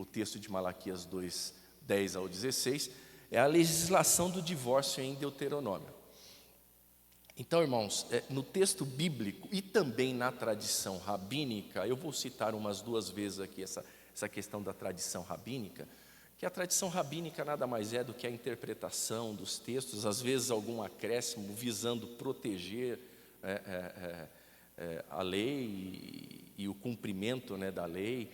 o texto de Malaquias 2, 10 ao 16, é a legislação do divórcio em Deuteronômio. Então, irmãos, no texto bíblico e também na tradição rabínica, eu vou citar umas 2 vezes aqui essa questão da tradição rabínica, que a tradição rabínica nada mais é do que a interpretação dos textos, às vezes algum acréscimo visando proteger a lei e o cumprimento, né, da lei.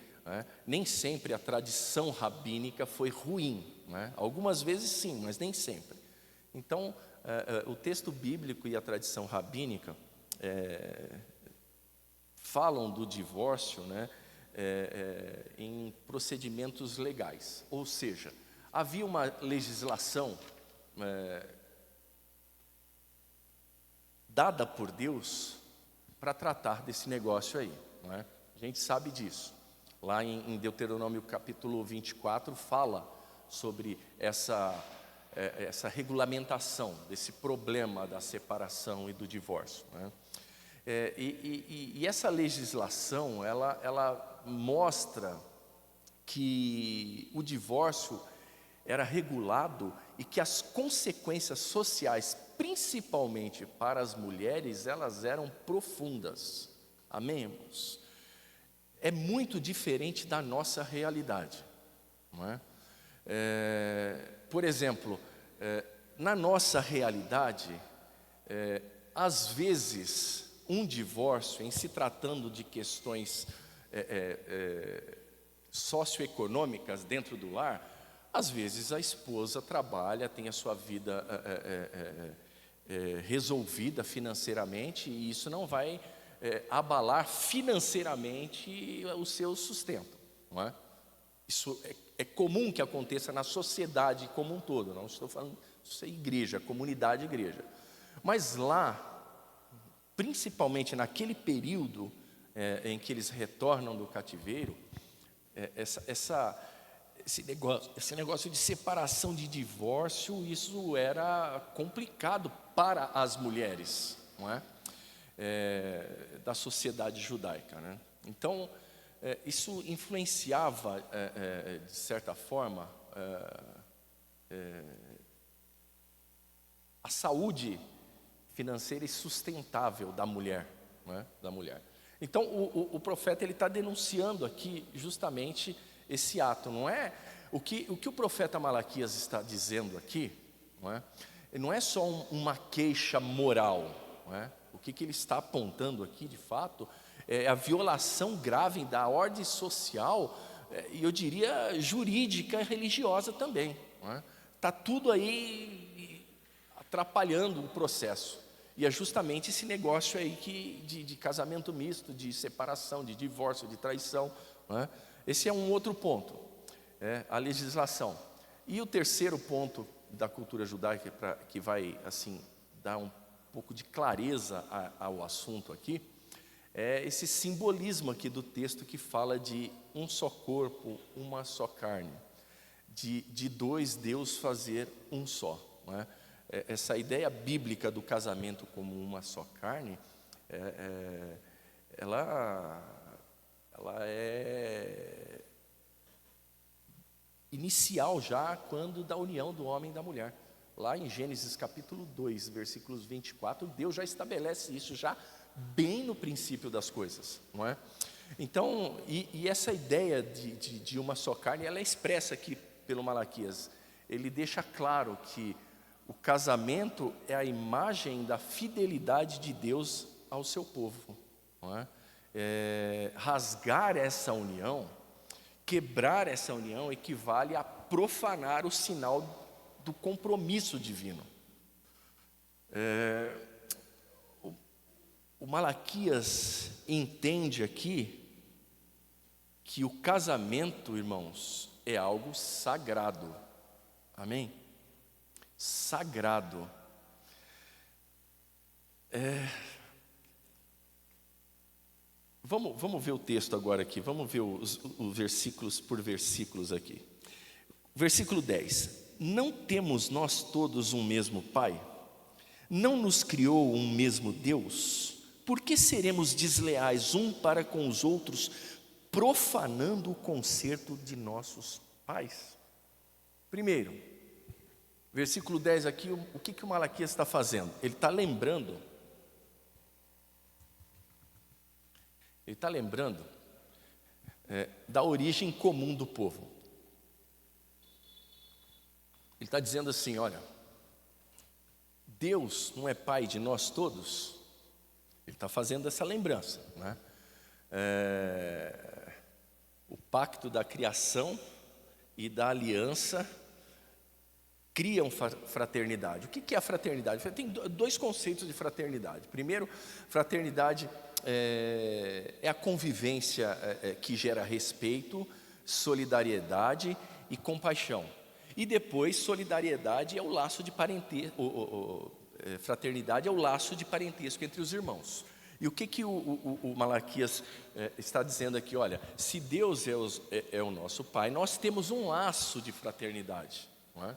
Nem sempre a tradição rabínica foi ruim, né? Algumas vezes sim, mas nem sempre. Então, o texto bíblico e a tradição rabínica falam do divórcio, né, em procedimentos legais. Ou seja, havia uma legislação dada por Deus para tratar desse negócio aí, não é? A gente sabe disso. Lá em Deuteronômio capítulo 24 fala sobre essa regulamentação desse problema da separação e do divórcio, né? E essa legislação, ela mostra que o divórcio era regulado e que as consequências sociais, principalmente para as mulheres, elas eram profundas. Amém, irmãos? É muito diferente da nossa realidade, não é? Por exemplo, na nossa realidade, às vezes, um divórcio, em se tratando de questões socioeconômicas dentro do lar, às vezes a esposa trabalha, tem a sua vida resolvida financeiramente, e isso não vai abalar financeiramente o seu sustento, não é? Isso é comum que aconteça na sociedade como um todo, não estou falando isso é igreja, comunidade igreja. Mas lá, principalmente naquele período em que eles retornam do cativeiro, esse negócio de separação, de divórcio, isso era complicado para as mulheres, não é? Da sociedade judaica, né? Então, isso influenciava, de certa forma, a saúde financeira e sustentável da mulher, né? Da mulher. Então, o profeta ele está denunciando aqui justamente esse ato, não é? O que o profeta Malaquias está dizendo aqui, não é só uma queixa moral, não é? O que ele está apontando aqui, de fato, é a violação grave da ordem social, e eu diria jurídica e religiosa também, não é? Está tudo aí atrapalhando o processo. E é justamente esse negócio aí de casamento misto, de separação, de divórcio, de traição, não é? Esse é um outro ponto, a legislação. E o terceiro ponto da cultura judaica, que vai assim dar um pouco de clareza ao assunto aqui, é esse simbolismo aqui do texto que fala de um só corpo, uma só carne, de 2 Deus fazer um só, não é? Essa ideia bíblica do casamento como uma só carne, ela é inicial já quando da união do homem e da mulher. Lá em Gênesis capítulo 2, versículos 24, Deus já estabelece isso já bem no princípio das coisas, não é? Então, e essa ideia de uma só carne, ela é expressa aqui pelo Malaquias. Ele deixa claro que o casamento é a imagem da fidelidade de Deus ao seu povo, não é? Rasgar essa união, quebrar essa união, equivale a profanar o sinal do compromisso divino. O Malaquias entende aqui que o casamento, irmãos, é algo sagrado. Amém? Sagrado. Vamos ver o texto agora aqui, vamos ver os versículos por versículos aqui. Versículo 10. Não temos nós todos um mesmo Pai? Não nos criou um mesmo Deus? Por que seremos desleais um para com os outros, profanando o conserto de nossos pais. Primeiro, versículo 10 aqui, o que o Malaquias está fazendo? Ele está lembrando da origem comum do povo. Ele está dizendo assim, olha, Deus não é pai de nós todos? Ele está fazendo essa lembrança, né? O pacto da criação e da aliança criam fraternidade. O que é a fraternidade? Tem dois conceitos de fraternidade. Primeiro, fraternidade é a convivência que gera respeito, solidariedade e compaixão. E depois, solidariedade é o laço de parentesco, fraternidade é o laço de parentesco entre os irmãos. E o que o Malaquias está dizendo aqui? Olha, se Deus é o nosso Pai, nós temos um laço de fraternidade, não é?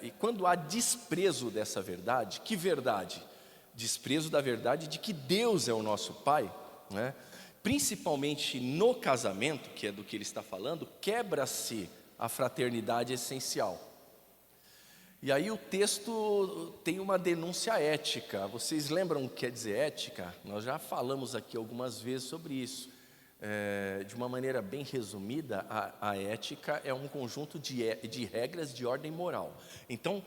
E quando há desprezo dessa verdade, que verdade? Desprezo da verdade de que Deus é o nosso Pai, né? Principalmente no casamento, que é do que ele está falando, quebra-se a fraternidade essencial. E aí o texto tem uma denúncia ética. Vocês lembram o que quer dizer ética? Nós já falamos aqui algumas vezes sobre isso. De uma maneira bem resumida, a ética é um conjunto de regras de ordem moral. Então,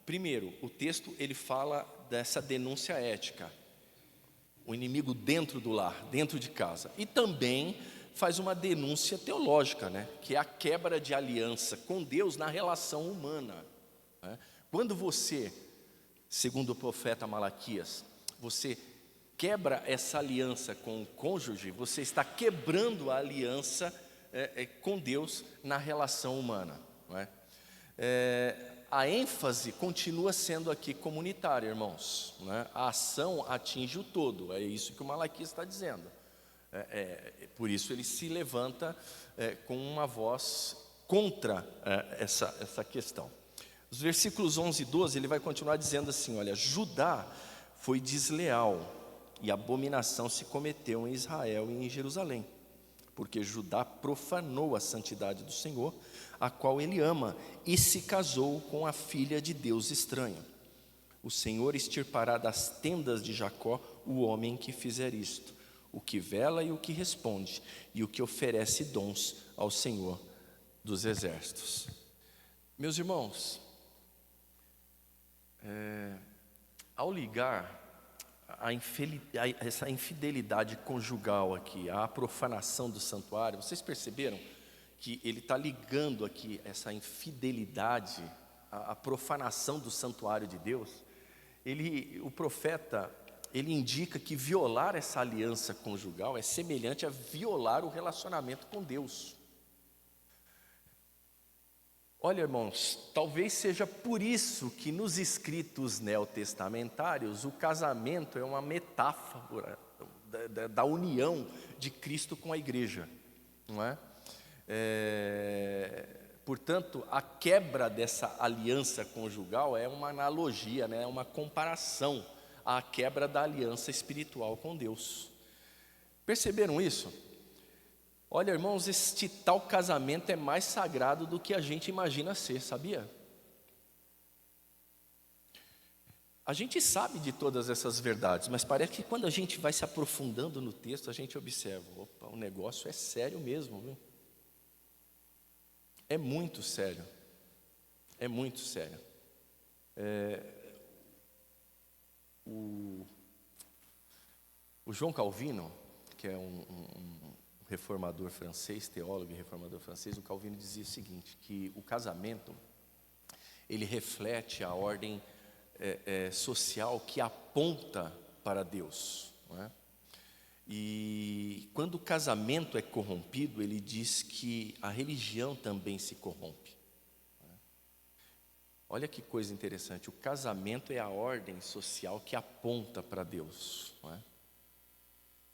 primeiro, o texto ele fala dessa denúncia ética. O inimigo dentro do lar, dentro de casa. E também faz uma denúncia teológica, né? Que é a quebra de aliança com Deus na relação humana. Quando você, segundo o profeta Malaquias, você quebra essa aliança com o cônjuge, você está quebrando a aliança com Deus na relação humana, não é? A ênfase continua sendo aqui comunitária, irmãos, né? A ação atinge o todo, é isso que o Malaquias está dizendo. Por isso ele se levanta com uma voz contra essa questão. Os versículos 11 e 12, ele vai continuar dizendo assim, olha, Judá foi desleal e abominação se cometeu em Israel e em Jerusalém, porque Judá profanou a santidade do Senhor, a qual ele ama, e se casou com a filha de Deus estranho. O Senhor extirpará das tendas de Jacó o homem que fizer isto, o que vela e o que responde, e o que oferece dons ao Senhor dos exércitos. Meus irmãos, ao ligar essa infidelidade conjugal aqui, a profanação do santuário, vocês perceberam que ele está ligando aqui essa infidelidade, a profanação do santuário de Deus? O profeta, ele indica que violar essa aliança conjugal é semelhante a violar o relacionamento com Deus. Olha, irmãos, talvez seja por isso que nos escritos neotestamentários o casamento é uma metáfora da união de Cristo com a igreja, não é? Portanto, a quebra dessa aliança conjugal é uma analogia, né? É uma comparação à quebra da aliança espiritual com Deus. Perceberam isso? Olha, irmãos, este tal casamento é mais sagrado do que a gente imagina ser, sabia? A gente sabe de todas essas verdades, mas parece que quando a gente vai se aprofundando no texto, a gente observa, opa, o negócio é sério mesmo, viu? É muito sério, é muito sério. O João Calvino, que é um reformador francês, teólogo e reformador francês, o Calvino dizia o seguinte, que o casamento, ele reflete a ordem social que aponta para Deus, não é? E quando o casamento é corrompido, ele diz que a religião também se corrompe, não é? Olha que coisa interessante, o casamento é a ordem social que aponta para Deus, não é?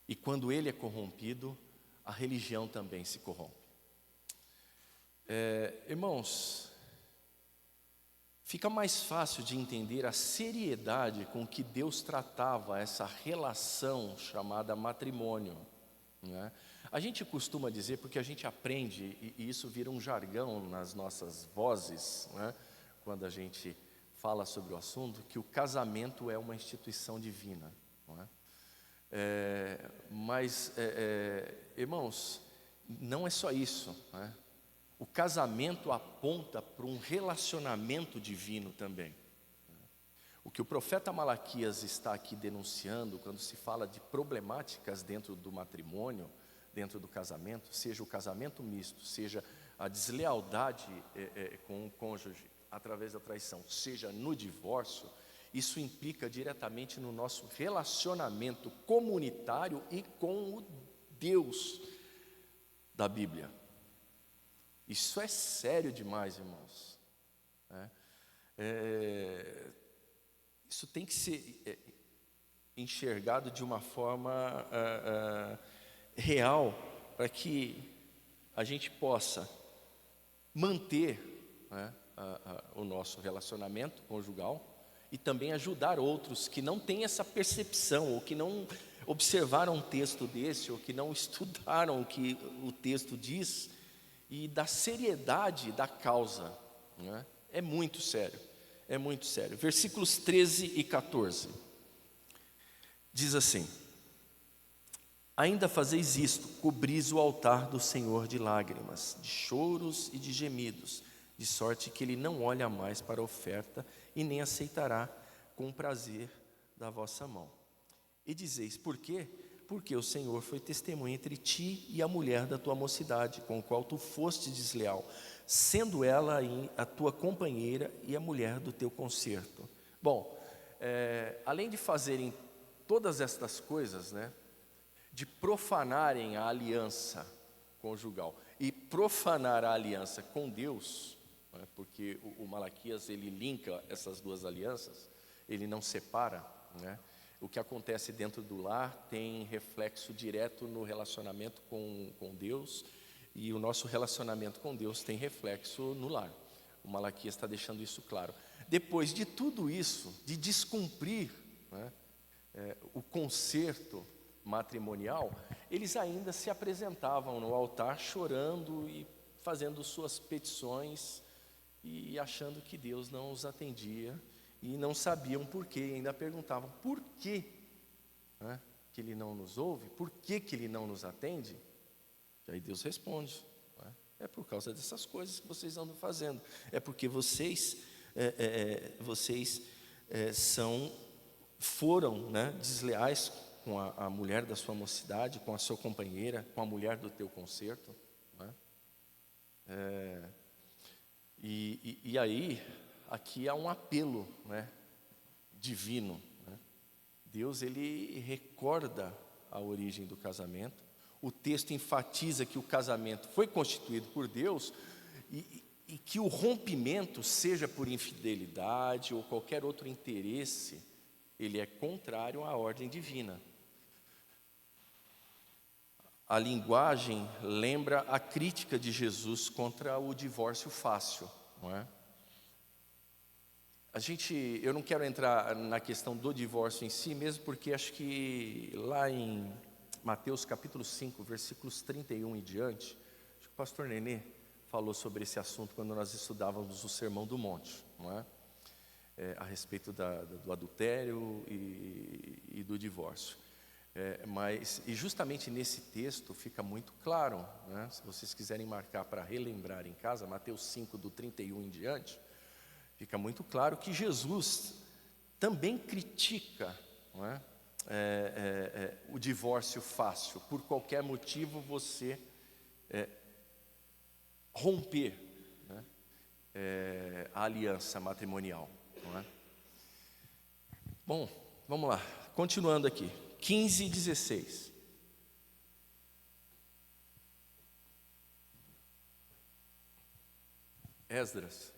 E quando ele é corrompido, a religião também se corrompe. Irmãos, fica mais fácil de entender a seriedade com que Deus tratava essa relação chamada matrimônio, né? A gente costuma dizer, porque a gente aprende, e isso vira um jargão nas nossas vozes, né, quando a gente fala sobre o assunto, que o casamento é uma instituição divina. Não é? Mas, irmãos, não é só isso. Né? O casamento aponta para um relacionamento divino também. O que o profeta Malaquias está aqui denunciando, quando se fala de problemáticas dentro do matrimônio, dentro do casamento, seja o casamento misto, seja a deslealdade com o cônjuge através da traição, seja no divórcio, isso implica diretamente no nosso relacionamento comunitário e com o Deus da Bíblia. Isso é sério demais, irmãos. Isso tem que ser enxergado de uma forma real, para que a gente possa manter, né, o nosso relacionamento conjugal e também ajudar outros que não têm essa percepção, ou que não observaram um texto desse, ou que não estudaram o que o texto diz, e da seriedade da causa. Né? É muito sério, é muito sério. Versículos 13 e 14, diz assim: ainda fazeis isto, cobris o altar do Senhor de lágrimas, de choros e de gemidos, de sorte que Ele não olha mais para a oferta e nem aceitará com prazer da vossa mão. E dizeis, por quê? Porque o Senhor foi testemunha entre ti e a mulher da tua mocidade, com a qual tu foste desleal, sendo ela a tua companheira e a mulher do teu concerto. Bom, além de fazerem todas estas coisas, né, de profanarem a aliança conjugal e profanar a aliança com Deus, né, porque o Malaquias ele linka essas duas alianças, ele não separa, né? O que acontece dentro do lar tem reflexo direto no relacionamento com Deus, e o nosso relacionamento com Deus tem reflexo no lar. O Malaquias está deixando isso claro. Depois de tudo isso, de descumprir, né, o concerto matrimonial, eles ainda se apresentavam no altar chorando e fazendo suas petições e achando que Deus não os atendia e não sabiam por quê, ainda perguntavam por que, né, que Ele não nos ouve, por que Ele não nos atende? E aí Deus responde, né, é por causa dessas coisas que vocês andam fazendo, é porque vocês foram, né, desleais com a mulher da sua mocidade, com a sua companheira, com a mulher do teu concerto, né? E aí, aqui há um apelo, né, divino, né? Deus ele recorda a origem do casamento. O texto enfatiza que o casamento foi constituído por Deus e que o rompimento, seja por infidelidade ou qualquer outro interesse, ele é contrário à ordem divina. A linguagem lembra a crítica de Jesus contra o divórcio fácil, não é? Eu não quero entrar na questão do divórcio em si, mesmo porque acho que lá em Mateus capítulo 5, versículos 31 em diante, acho que o pastor Nenê falou sobre esse assunto quando nós estudávamos o Sermão do Monte, não é? A respeito do adultério e do divórcio. E justamente nesse texto fica muito claro, né? Se vocês quiserem marcar para relembrar em casa, Mateus 5, do 31 em diante, fica muito claro que Jesus também critica, não é? O divórcio fácil. Por qualquer motivo você romper, né, a aliança matrimonial, não é? Bom, vamos lá, continuando aqui. 15 e 16. Esdras.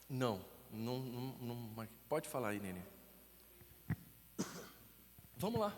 Não, pode falar aí, Nenê. Vamos lá.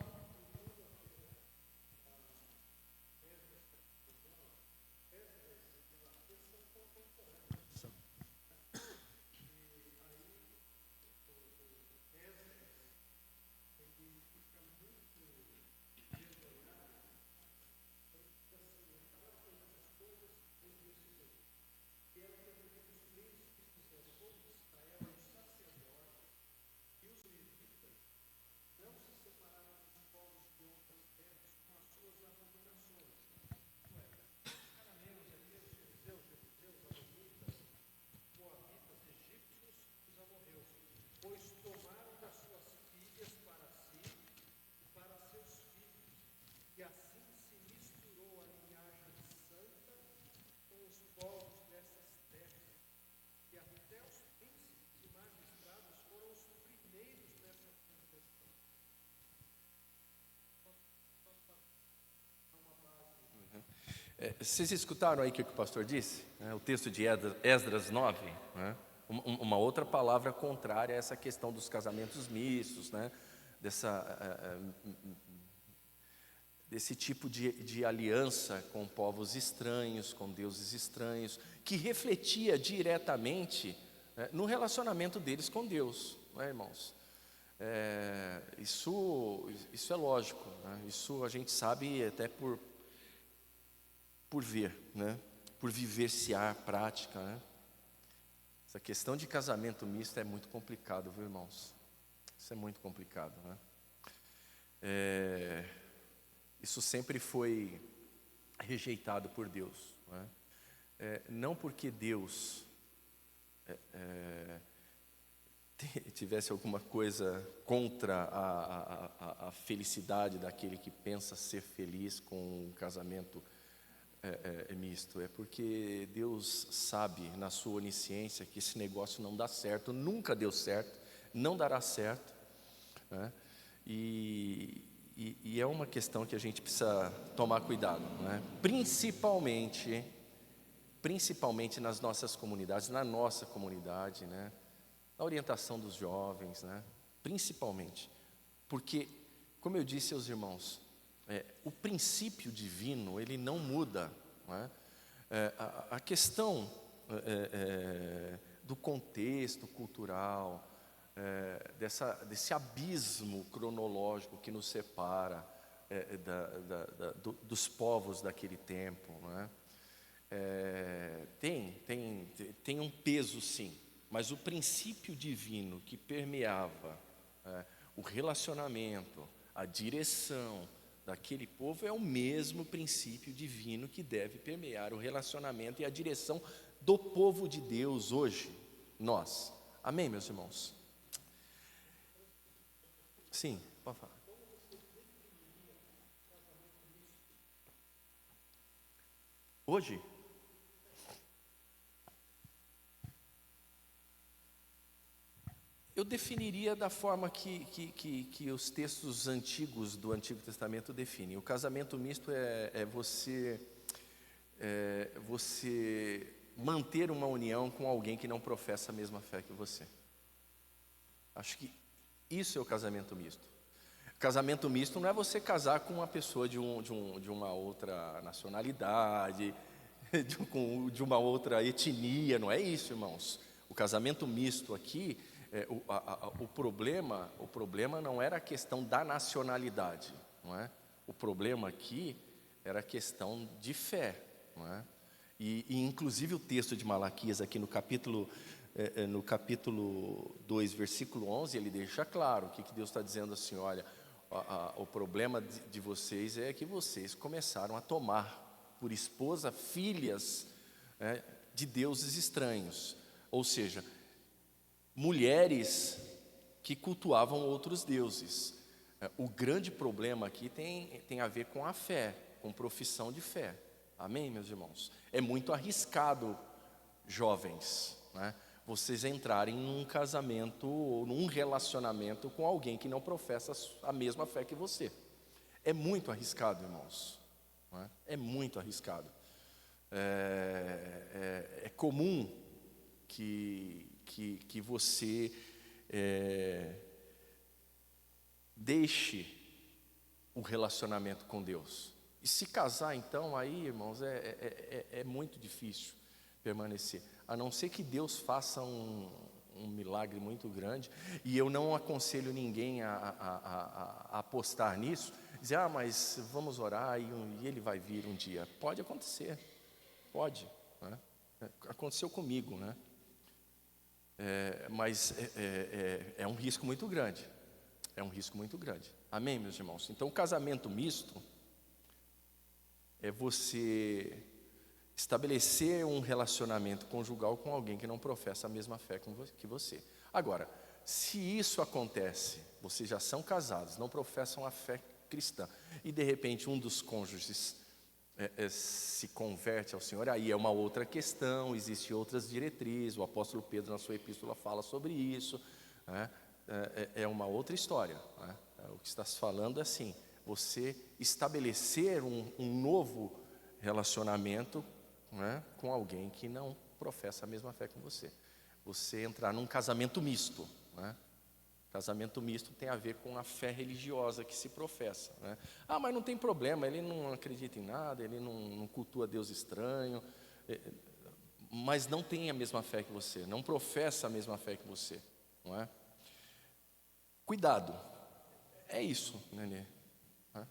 Vocês escutaram aí o que o pastor disse? O texto de Esdras 9, né? Uma outra palavra contrária a essa questão dos casamentos mistos, né? Desse tipo de aliança com povos estranhos, com deuses estranhos, que refletia diretamente, né, no relacionamento deles com Deus, não é, irmãos? Isso é lógico, né? Isso a gente sabe até por ver, né? Por vivenciar a prática, né? Essa questão de casamento misto é muito complicado, viu, irmãos? Isso é muito complicado, né? Isso sempre foi rejeitado por Deus, né? Não porque Deus tivesse alguma coisa contra a felicidade daquele que pensa ser feliz com um casamento misto. É porque Deus sabe, na sua onisciência, que esse negócio não dá certo, nunca deu certo, não dará certo, né? E é uma questão que a gente precisa tomar cuidado, né? Principalmente nas nossas comunidades, na nossa comunidade, né? Na orientação dos jovens, né? Principalmente, porque, como eu disse aos irmãos, o princípio divino, ele não muda, né? A questão do contexto cultural, desse abismo cronológico que nos separa dos povos daquele tempo, né? Tem um peso, sim, mas o princípio divino que permeava o relacionamento, a direção daquele povo é o mesmo princípio divino que deve permear o relacionamento e a direção do povo de Deus hoje, nós. Amém, meus irmãos? Sim, pode falar. Hoje? Eu definiria da forma que os textos antigos do Antigo Testamento definem. O casamento misto é você manter uma união com alguém que não professa a mesma fé que você. Acho que isso é o casamento misto. Casamento misto não é você casar com uma pessoa de uma outra nacionalidade, de uma outra etnia, não é isso, irmãos. O casamento misto aqui, o problema não era a questão da nacionalidade, não é? O problema aqui era a questão de fé, não é? E inclusive o texto de Malaquias aqui no capítulo 2, versículo 11, ele deixa claro o que Deus está dizendo assim: olha, o problema de vocês é que vocês começaram a tomar por esposa filhas de deuses estranhos, ou seja, mulheres que cultuavam outros deuses. O grande problema aqui tem a ver com a fé, com profissão de fé. Amém, meus irmãos? É muito arriscado, jovens, né, vocês entrarem num casamento ou num relacionamento com alguém que não professa a mesma fé que você. É muito arriscado, irmãos, não é? É muito arriscado. É comum que você deixe o relacionamento com Deus. E se casar, então, aí, irmãos, é muito difícil permanecer, a não ser que Deus faça um milagre muito grande. E eu não aconselho ninguém a apostar nisso, dizer, mas vamos orar e ele vai vir um dia. Pode acontecer, pode, né? Aconteceu comigo, né? Mas é um risco muito grande, é um risco muito grande. Amém, meus irmãos? Então, o casamento misto é você estabelecer um relacionamento conjugal com alguém que não professa a mesma fé que você. Agora, se isso acontece, vocês já são casados, não professam a fé cristã, e de repente um dos cônjuges se converte ao Senhor, aí é uma outra questão, existem outras diretrizes, o apóstolo Pedro na sua epístola fala sobre isso, né? É uma outra história, né? O que está se falando é assim, você estabelecer um novo relacionamento, né, com alguém que não professa a mesma fé que você. Você entrar num casamento misto, né? Casamento misto tem a ver com a fé religiosa que se professa, né? Ah, mas não tem problema, ele não acredita em nada, ele não cultua Deus estranho, mas não tem a mesma fé que você, não professa a mesma fé que você, não é? Cuidado, é isso, Nenê. Né?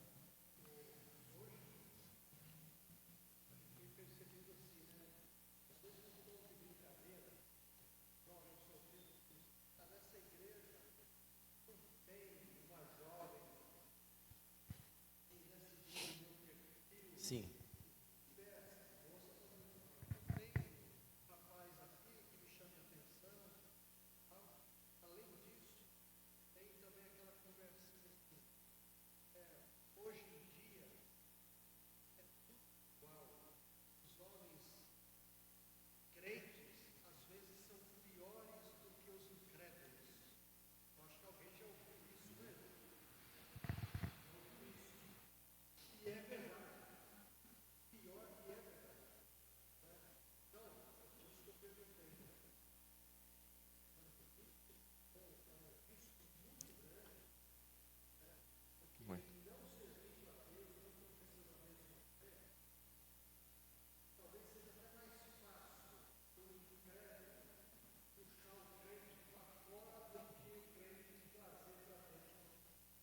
Sim.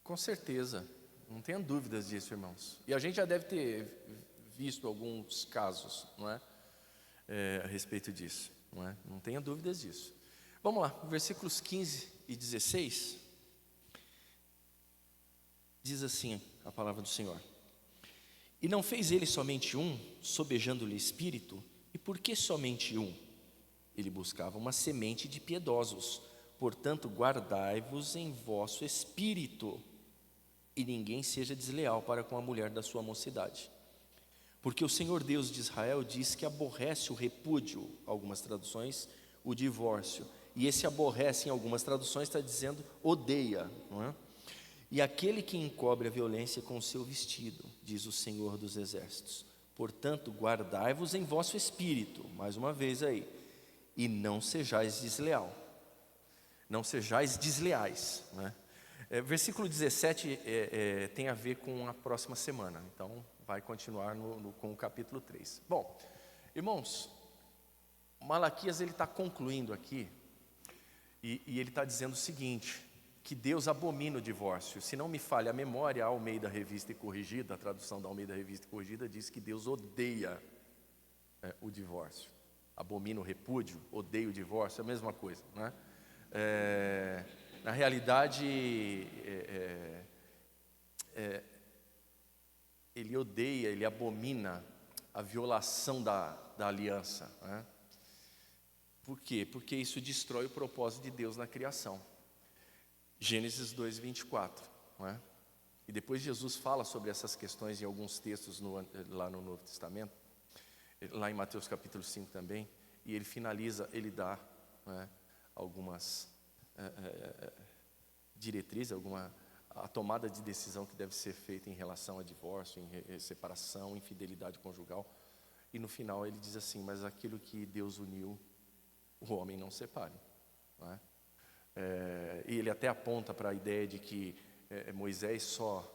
Com certeza, não tenha dúvidas disso, irmãos. E a gente já deve ter visto alguns casos, não é? A respeito disso, não é? Não tenha dúvidas disso. Vamos lá, versículos 15 e 16. Diz assim a palavra do Senhor: E não fez ele somente um, sobejando-lhe espírito? E por que somente um? Ele buscava uma semente de piedosos. Portanto, guardai-vos em vosso espírito, e ninguém seja desleal para com a mulher da sua mocidade. Porque o Senhor Deus de Israel diz que aborrece o repúdio, algumas traduções, o divórcio. E esse aborrece, em algumas traduções, está dizendo odeia, não é? E aquele que encobre a violência com o seu vestido, diz o Senhor dos Exércitos. Portanto, guardai-vos em vosso espírito, mais uma vez aí, e não sejais desleal, não sejais desleais, né? Versículo 17 tem a ver com a próxima semana, então vai continuar com o capítulo 3. Bom, irmãos, Malaquias ele está concluindo aqui, e ele está dizendo o seguinte: que Deus abomina o divórcio. Se não me falha a memória, a Almeida Revista e Corrigida, a tradução da Almeida Revista e Corrigida diz que Deus odeia o divórcio, abomina o repúdio, odeia o divórcio, é a mesma coisa, né? Na realidade, ele odeia, ele abomina a violação da aliança, né? Por quê? Porque isso destrói o propósito de Deus na criação. Gênesis 2:24, não é? E depois Jesus fala sobre essas questões em alguns textos lá no Novo Testamento, lá em Mateus capítulo 5 também, e ele finaliza, ele dá, não é, algumas diretrizes, a tomada de decisão que deve ser feita em relação a divórcio, em separação, infidelidade conjugal, e no final ele diz assim: mas aquilo que Deus uniu, o homem não separe, não é? E ele até aponta para a ideia de que Moisés só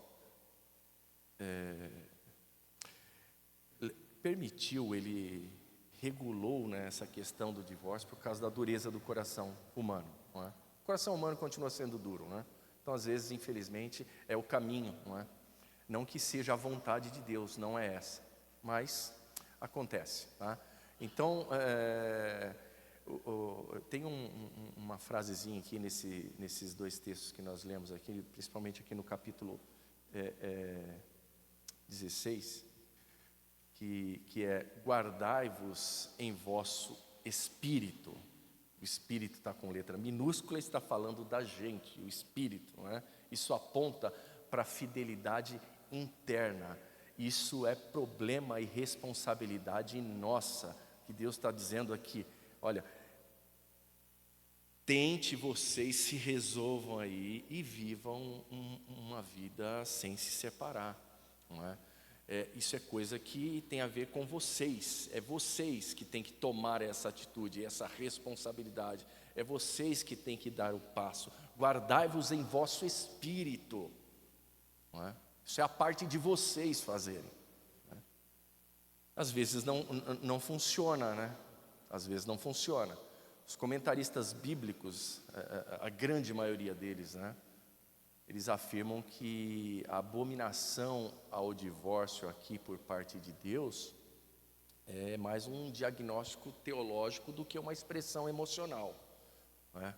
permitiu, ele regulou, né, essa questão do divórcio por causa da dureza do coração humano, não é? O coração humano continua sendo duro, não é? Então, às vezes, infelizmente, é o caminho, não é? Não que seja a vontade de Deus, não é essa, mas acontece, tá? Então, tem uma frasezinha aqui nesses dois textos que nós lemos aqui, principalmente aqui no capítulo 16, que é: guardai-vos em vosso espírito. O espírito está com letra minúscula, está falando da gente, o espírito, não é? Isso aponta para a fidelidade interna. Isso é problema e responsabilidade nossa, que Deus está dizendo aqui: olha, tente vocês, se resolvam aí e vivam uma vida sem se separar, não é? Isso é coisa que tem a ver com vocês. É vocês que têm que tomar essa atitude, essa responsabilidade. É vocês que têm que dar o passo. Guardai-vos em vosso espírito. Não é? Isso é a parte de vocês fazerem. Né? Às vezes não funciona, né? Às vezes não funciona. Os comentaristas bíblicos, a grande maioria deles, né? Eles afirmam que a abominação ao divórcio aqui por parte de Deus é mais um diagnóstico teológico do que uma expressão emocional. Né?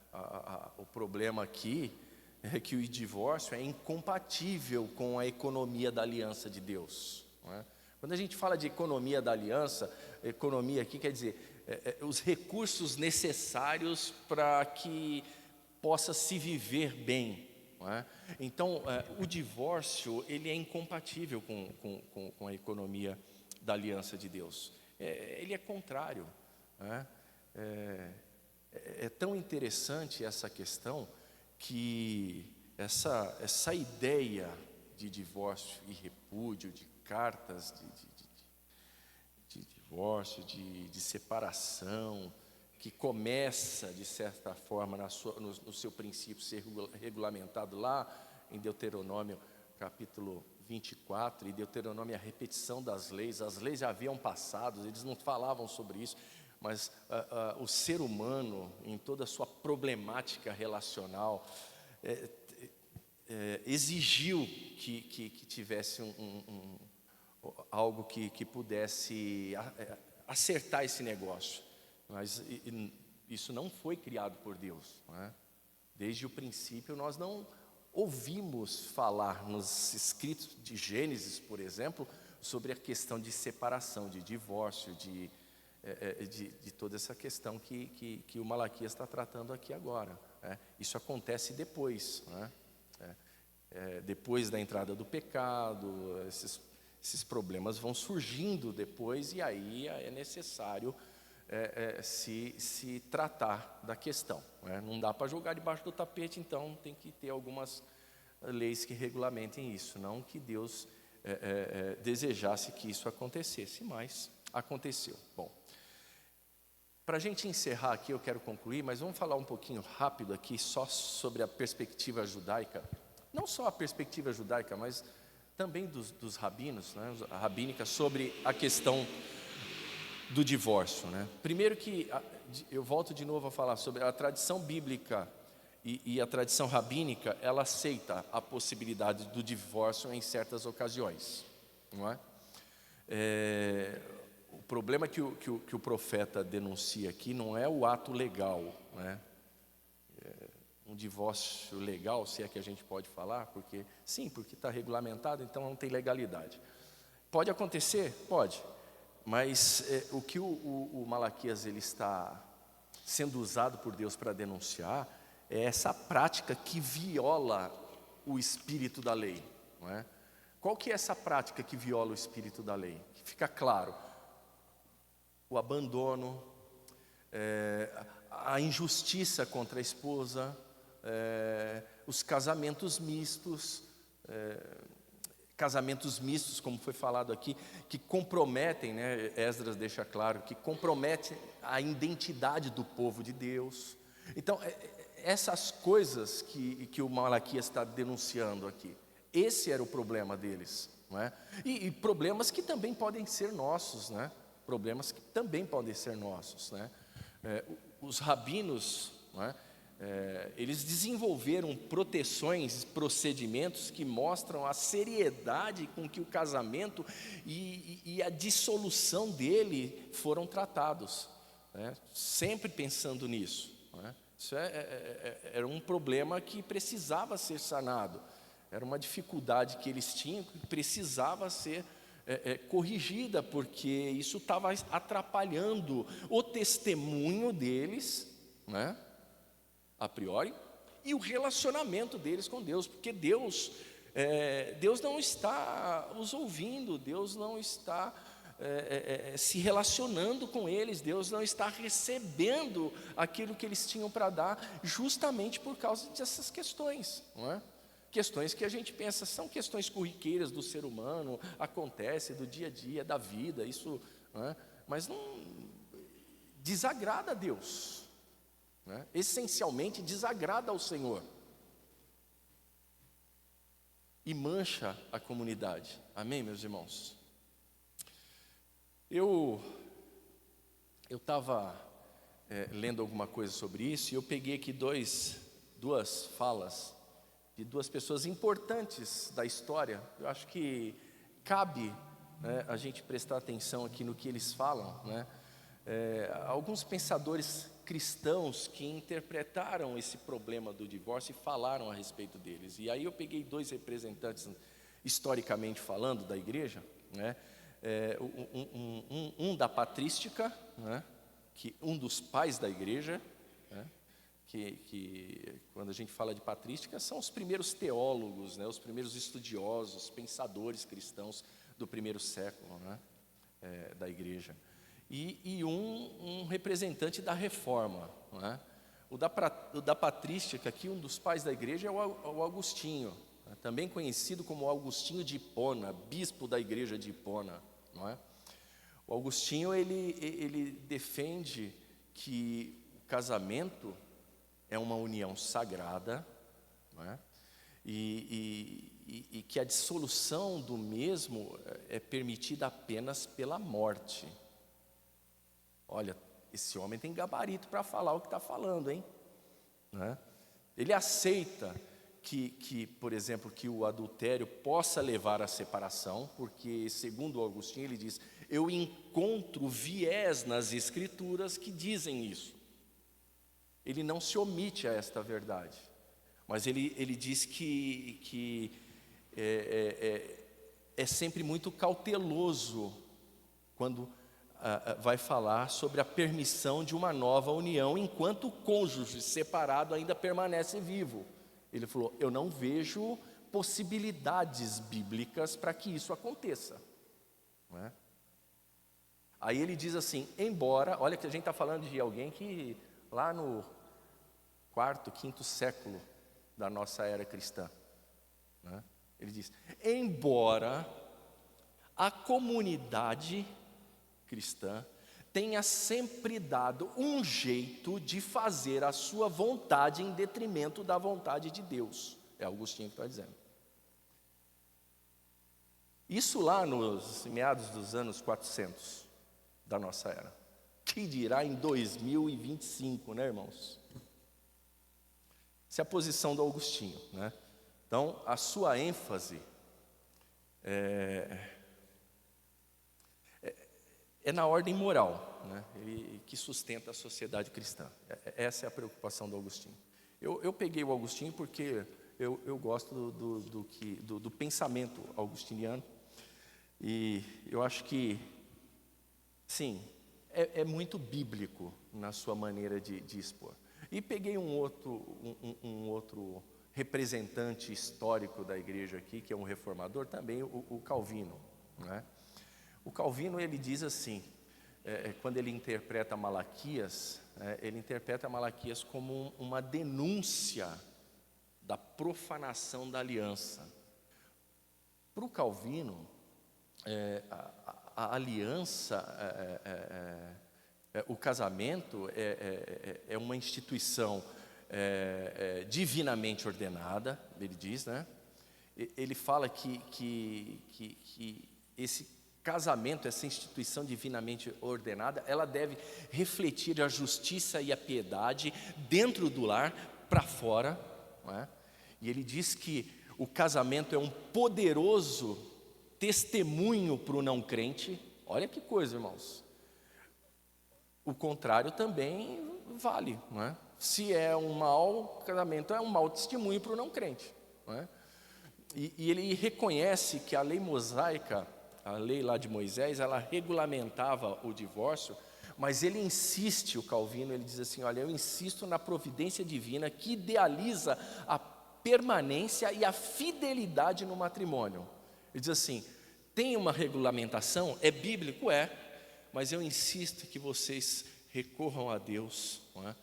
O problema aqui é que o divórcio é incompatível com a economia da aliança de Deus. Né? Quando a gente fala de economia da aliança, economia aqui quer dizer os recursos necessários para que possa se viver bem. Não é? Então, o divórcio ele é incompatível com a economia da aliança de Deus. Ele é contrário. Não é? É tão interessante essa questão que essa ideia de divórcio e repúdio, de cartas de divórcio, de separação, que começa, de certa forma, no seu princípio, ser regulamentado lá em Deuteronômio capítulo 24, e Deuteronômio é a repetição das leis. As leis já haviam passado, eles não falavam sobre isso, mas o ser humano, em toda a sua problemática relacional, exigiu que tivesse algo que pudesse acertar esse negócio. Mas isso não foi criado por Deus. Não é? Desde o princípio nós não ouvimos falar nos escritos de Gênesis, por exemplo, sobre a questão de separação, de divórcio, de toda essa questão que o Malaquias está tratando aqui agora. Isso acontece depois, não é? Depois da entrada do pecado, esses problemas vão surgindo depois, e aí é necessário se tratar da questão. Não dá para jogar debaixo do tapete, então tem que ter algumas leis que regulamentem isso. Não que Deus desejasse que isso acontecesse, mas aconteceu. Bom, para a gente encerrar aqui, eu quero concluir, mas vamos falar um pouquinho rápido aqui só sobre a perspectiva judaica. Não só a perspectiva judaica, mas também dos rabinos, né, a rabínica, sobre a questão do divórcio. Né? Primeiro que eu volto de novo a falar sobre a tradição bíblica e a tradição rabínica, ela aceita a possibilidade do divórcio em certas ocasiões. Não é? O problema que o profeta denuncia aqui não é o ato legal, né? Um divórcio legal, se é que a gente pode falar, porque está regulamentado, então não tem legalidade. Pode acontecer? Pode. Mas o que o Malaquias ele está sendo usado por Deus para denunciar é essa prática que viola o espírito da lei. Não é? Qual que é essa prática que viola o espírito da lei? Que fica claro: o abandono, a injustiça contra a esposa, os casamentos mistos, como foi falado aqui, que comprometem, né, Esdras deixa claro, que comprometem a identidade do povo de Deus. Então, essas coisas que o Malaquias está denunciando aqui, esse era o problema deles. Não é? E problemas que também podem ser nossos, né? Problemas que também podem ser nossos, né? Os rabinos, não é? Eles desenvolveram proteções, procedimentos que mostram a seriedade com que o casamento e a dissolução dele foram tratados, né? Sempre pensando nisso, né? Isso era um problema que precisava ser sanado, era uma dificuldade que eles tinham que precisava ser corrigida, porque isso estava atrapalhando o testemunho deles, né? A priori, e o relacionamento deles com Deus, porque Deus não está os ouvindo, Deus não está se relacionando com eles, Deus não está recebendo aquilo que eles tinham para dar, justamente por causa dessas questões, não é? questões que a gente pensa são questões corriqueiras do ser humano, acontece do dia a dia, da vida, isso, né? Mas não desagrada a Deus, né? Essencialmente desagrada ao Senhor e mancha a comunidade. Amém, meus irmãos? Eu estava lendo alguma coisa sobre isso, e eu peguei aqui duas falas de duas pessoas importantes da história. Eu acho que cabe, né, a gente prestar atenção aqui no que eles falam, né? Alguns pensadores cristãos que interpretaram esse problema do divórcio e falaram a respeito deles. E aí eu peguei dois representantes, historicamente falando, da igreja, né? Um da patrística, né? Que um dos pais da igreja, né? Que quando a gente fala de patrística, são os primeiros teólogos, né? Os primeiros estudiosos, pensadores cristãos do primeiro século, né? Da igreja. E um representante da reforma, né? O da patrística, aqui um dos pais da igreja é o Augustinho, né? Também conhecido como Augustinho de Hipona, bispo da igreja de Hipona, não é? O Augustinho, ele defende que o casamento é uma união sagrada, não é? E que a dissolução do mesmo é permitida apenas pela morte. Olha, esse homem tem gabarito para falar o que está falando, hein? Né? Ele aceita que, por exemplo, que o adultério possa levar à separação, porque, segundo Agostinho, ele diz: eu encontro viés nas Escrituras que dizem isso. Ele não se omite a esta verdade, mas ele diz que é sempre muito cauteloso quando vai falar sobre a permissão de uma nova união, enquanto o cônjuge separado ainda permanece vivo. Ele falou: eu não vejo possibilidades bíblicas para que isso aconteça, não é? Aí ele diz assim: embora, olha que a gente está falando de alguém que lá no quarto, quinto século da nossa era cristã, né? Ele diz: embora a comunidade cristã tenha sempre dado um jeito de fazer a sua vontade em detrimento da vontade de Deus. É Agostinho que está dizendo. Isso lá nos meados dos anos 400 da nossa era. Que dirá em 2025, né, irmãos? Essa é a posição do Agostinho, né? Então, a sua ênfase é na ordem moral, né? Que sustenta a sociedade cristã. Essa é a preocupação do Agostinho. Eu peguei o Agostinho porque eu gosto do pensamento augustiniano, e eu acho que, sim, é muito bíblico na sua maneira de expor. E peguei um outro representante histórico da igreja aqui, que é um reformador também, o Calvino, né? O Calvino, ele diz assim, quando ele interpreta Malaquias, ele interpreta Malaquias como uma denúncia da profanação da aliança. Para o Calvino, a aliança, o casamento é uma instituição divinamente ordenada, ele diz, né? Ele fala que esse casamento, essa instituição divinamente ordenada, ela deve refletir a justiça e a piedade dentro do lar para fora, não é? E ele diz que o casamento é um poderoso testemunho para o não crente. Olha que coisa, irmãos. O contrário também vale, não é? Se é um mau casamento, é um mau testemunho para o não crente, não é? E ele reconhece que a lei mosaica, a lei lá de Moisés, ela regulamentava o divórcio, mas ele insiste, o Calvino, ele diz assim: olha, eu insisto na providência divina que idealiza a permanência e a fidelidade no matrimônio. Ele diz assim: tem uma regulamentação, é bíblico, mas eu insisto que vocês recorram a Deus, não é?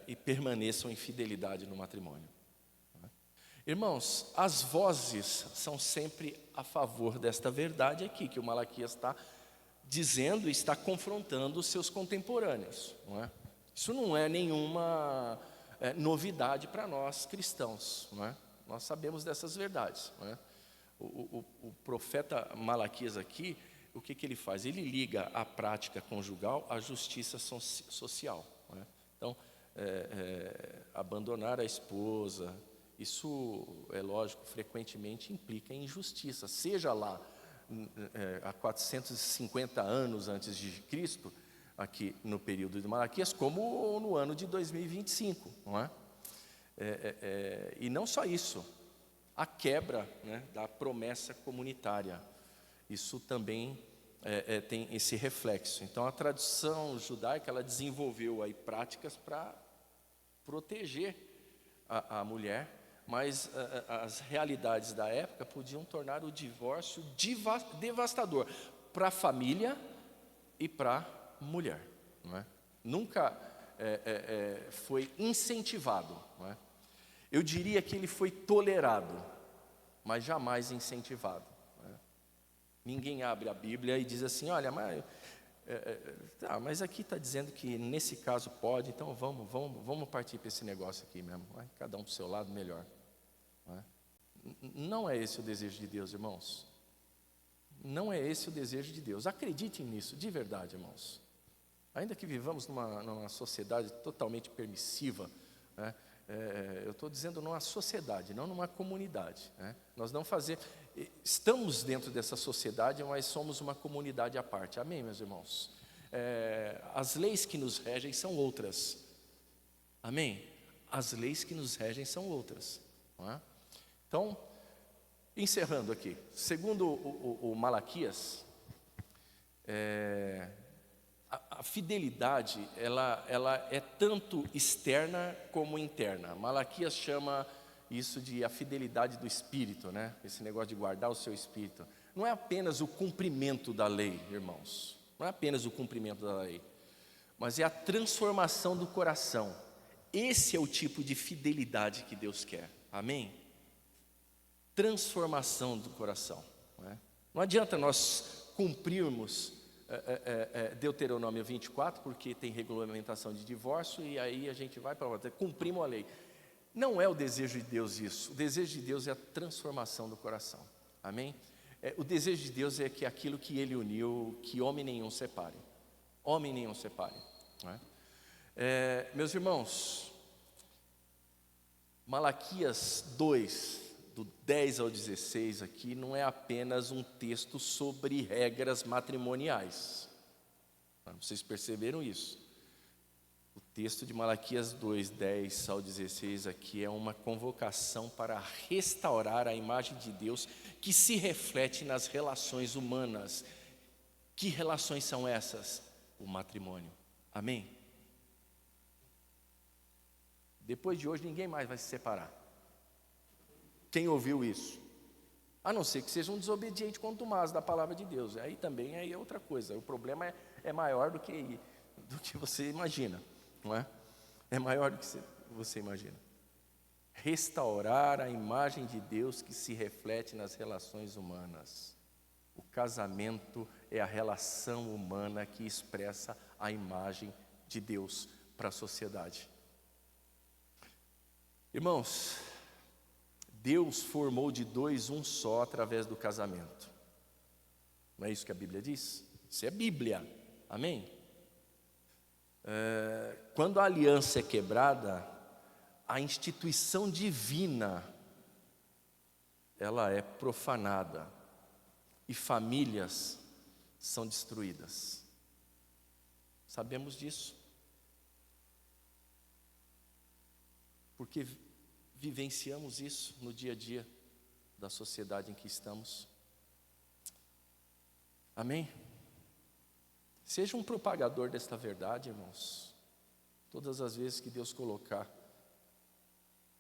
E permaneçam em fidelidade no matrimônio. Irmãos, as vozes são sempre a favor desta verdade aqui, que o Malaquias está dizendo e está confrontando os seus contemporâneos, não é? Isso não é nenhuma novidade para nós cristãos, não é? Nós sabemos dessas verdades, não é? O profeta Malaquias aqui, o que ele faz? Ele liga a prática conjugal à justiça social, não é? Então, abandonar a esposa, isso, é lógico, frequentemente implica em injustiça, seja lá há 450 anos antes de Cristo, aqui no período de Malaquias, como no ano de 2025, não é? E não só isso, a quebra, né, da promessa comunitária, isso também tem esse reflexo. Então, a tradição judaica, ela desenvolveu aí práticas para proteger a mulher, mas as realidades da época podiam tornar o divórcio devastador para a família e para a mulher, não é? Nunca foi incentivado, não é? Eu diria que ele foi tolerado, mas jamais incentivado, não é? Ninguém abre a Bíblia e diz assim, olha, mas aqui está dizendo que nesse caso pode, então vamos partir para esse negócio aqui mesmo, vai? Cada um para o seu lado, melhor. Não é? Não é esse o desejo de Deus, irmãos. Não é esse o desejo de Deus. Acreditem nisso, de verdade, irmãos. Ainda que vivamos numa sociedade totalmente permissiva, né? Eu estou dizendo numa sociedade, não numa comunidade, né? Nós não estamos dentro dessa sociedade, mas somos uma comunidade à parte. Amém, meus irmãos? As leis que nos regem são outras. Amém? As leis que nos regem são outras, não é? Então, encerrando aqui, segundo o Malaquias, a fidelidade, ela é tanto externa como interna. Malaquias chama isso de a fidelidade do espírito, né? Esse negócio de guardar o seu espírito. Não é apenas o cumprimento da lei, irmãos. Não é apenas o cumprimento da lei, mas é a transformação do coração. Esse é o tipo de fidelidade que Deus quer. Amém? Transformação do coração, não é? Não adianta nós cumprirmos Deuteronômio 24, porque tem regulamentação de divórcio, e aí a gente vai para cumprimos a lei. Não é o desejo de Deus isso. O desejo de Deus é a transformação do coração. Amém? O desejo de Deus é que aquilo que Ele uniu, que homem nenhum separe. Homem nenhum separe, não é? Meus irmãos, Malaquias 2, do 10 ao 16 aqui, não é apenas um texto sobre regras matrimoniais. Vocês perceberam isso? O texto de Malaquias 2, 10 ao 16 aqui é uma convocação para restaurar a imagem de Deus que se reflete nas relações humanas. Que relações são essas? O matrimônio. Amém? Depois de hoje ninguém mais vai se separar. Quem ouviu isso? A não ser que seja um desobediente contumaz da palavra de Deus. Aí também é outra coisa. O problema é maior do que você imagina, não é? É maior do que você imagina. Restaurar a imagem de Deus que se reflete nas relações humanas. O casamento é a relação humana que expressa a imagem de Deus para a sociedade. Irmãos, Deus formou de dois um só através do casamento. Não é isso que a Bíblia diz? Isso é Bíblia, amém? Quando a aliança é quebrada, a instituição divina, ela é profanada e famílias são destruídas. Sabemos disso, porque vivenciamos isso no dia a dia da sociedade em que estamos. Amém? Seja um propagador desta verdade, irmãos. Todas as vezes que Deus colocar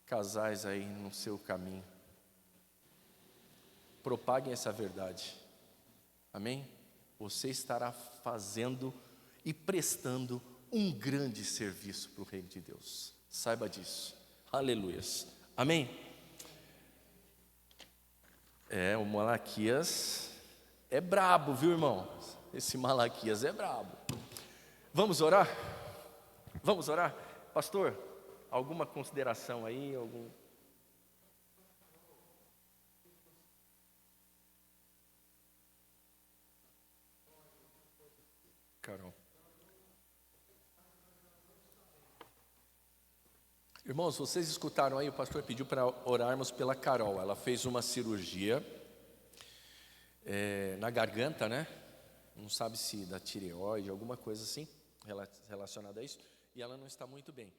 casais aí no seu caminho, propaguem essa verdade. Amém? Você estará fazendo e prestando um grande serviço para o reino de Deus. Saiba disso. Aleluias. Amém? O Malaquias é brabo, viu, irmão? Esse Malaquias é brabo. Vamos orar? Vamos orar? Pastor, alguma consideração aí? Carol. Irmãos, vocês escutaram aí, o pastor pediu para orarmos pela Carol. Ela fez uma cirurgia na garganta, né? Não sabe se da tireoide, alguma coisa assim, relacionada a isso. E ela não está muito bem.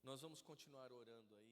Nós vamos continuar orando aí.